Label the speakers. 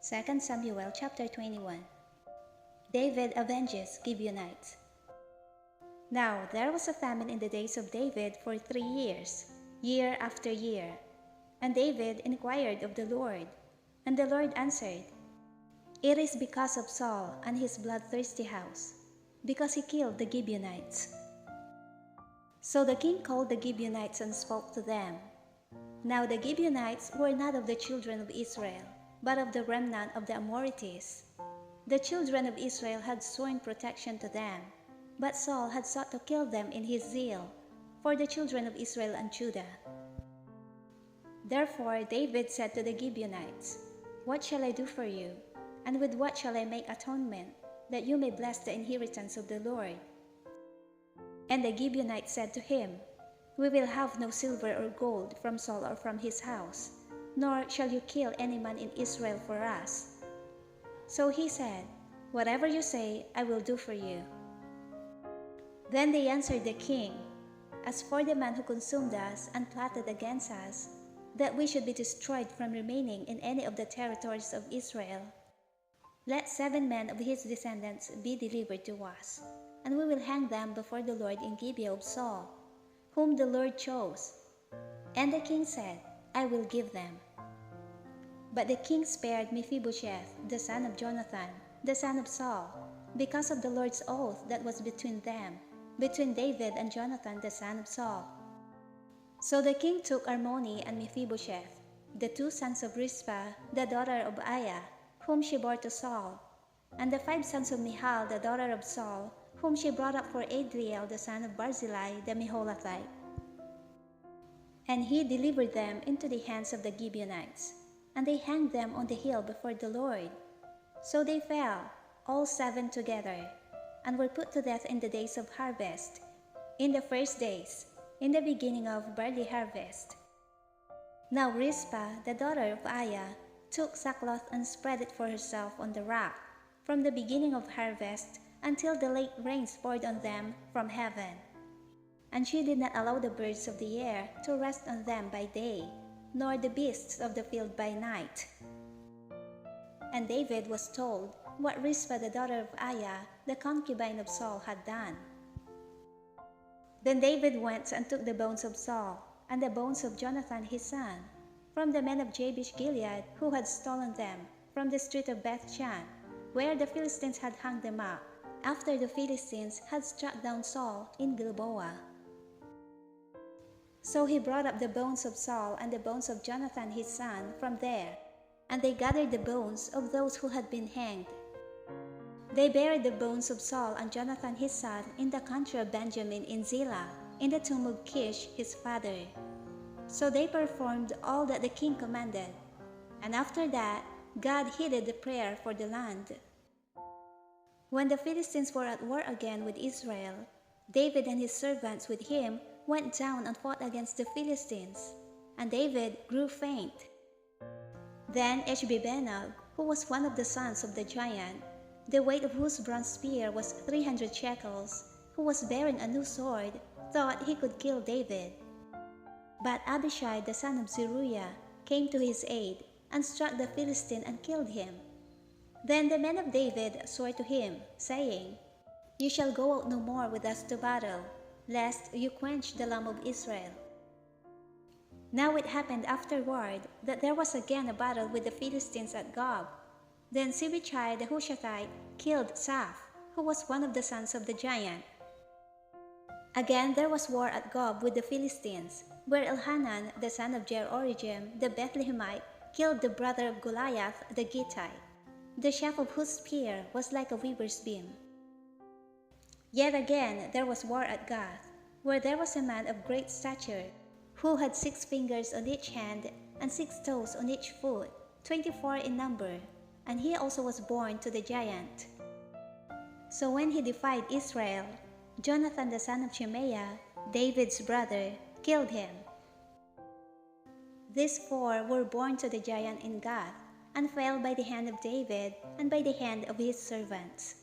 Speaker 1: 2 Samuel chapter 21. David avenges Gibeonites. Now there was a famine in the days of David for 3 years, year after year. And David inquired of the Lord, and the Lord answered, "It is because of Saul and his bloodthirsty house, because he killed the Gibeonites." So the king called the Gibeonites and spoke to them. Now the Gibeonites were not of the children of Israel, but of the remnant of the Amorites. The children of Israel had sworn protection to them, but Saul had sought to kill them in his zeal for the children of Israel and Judah. Therefore David said to the Gibeonites, "What shall I do for you? And with what shall I make atonement, that you may bless the inheritance of the Lord?" And the Gibeonites said to him, "We will have no silver or gold from Saul or from his house, nor shall you kill any man in Israel for us." So he said, "Whatever you say, I will do for you." Then they answered the king, "As for the man who consumed us and plotted against us, that we should be destroyed from remaining in any of the territories of Israel, let 7 men of his descendants be delivered to us, and we will hang them before the Lord in Gibeah of Saul, whom the Lord chose." And the king said, "I will give them." But the king spared Mephibosheth, the son of Jonathan, the son of Saul, because of the Lord's oath that was between them, between David and Jonathan, the son of Saul. So the king took Armoni and Mephibosheth, the 2 sons of Rizpah, the daughter of Aiah, whom she bore to Saul, and the 5 sons of Michal, the daughter of Saul, whom she brought up for Adriel, the son of Barzillai, the Meholathite. And he delivered them into the hands of the Gibeonites, and they hanged them on the hill before the Lord. So they fell, all 7 together, and were put to death in the days of harvest, in the first days, in the beginning of barley harvest. Now Rizpah, the daughter of Aiah, took sackcloth and spread it for herself on the rock, from the beginning of harvest until the late rains poured on them from heaven. And she did not allow the birds of the air to rest on them by day, nor the beasts of the field by night. And David was told what Rizpah the daughter of Aiah, the concubine of Saul, had done. Then David went and took the bones of Saul, and the bones of Jonathan his son, from the men of Jabesh Gilead who had stolen them, from the street of Bethshan, where the Philistines had hung them up, after the Philistines had struck down Saul in Gilboa. So he brought up the bones of Saul and the bones of Jonathan his son from there, and they gathered the bones of those who had been hanged. They buried the bones of Saul and Jonathan his son in the country of Benjamin in Zelah, in the tomb of Kish his father. So they performed all that the king commanded, and after that God heeded the prayer for the land. When the Philistines were at war again with Israel, David and his servants with him went down and fought against the Philistines, and David grew faint. Then Ishbi-Benob, who was one of the sons of the giant, the weight of whose bronze spear was 300 shekels, who was bearing a new sword, thought he could kill David. But Abishai the son of Zeruiah came to his aid, and struck the Philistine and killed him. Then the men of David swore to him, saying, "You shall go out no more with us to battle, lest you quench the lamp of Israel." Now it happened afterward that there was again a battle with the Philistines at Gob. Then Sibbechai the Hushathite killed Saph, who was one of the sons of the giant. Again there was war at Gob with the Philistines, where Elhanan the son of Jer-Oregim the Bethlehemite killed the brother of Goliath the Gittite, the shaft of whose spear was like a weaver's beam. Yet again there was war at Gath, where there was a man of great stature, who had 6 fingers on each hand and 6 toes on each foot, 24 in number, and he also was born to the giant. So when he defied Israel, Jonathan the son of Shemaiah, David's brother, killed him. These 4 were born to the giant in Gath, and fell by the hand of David and by the hand of his servants.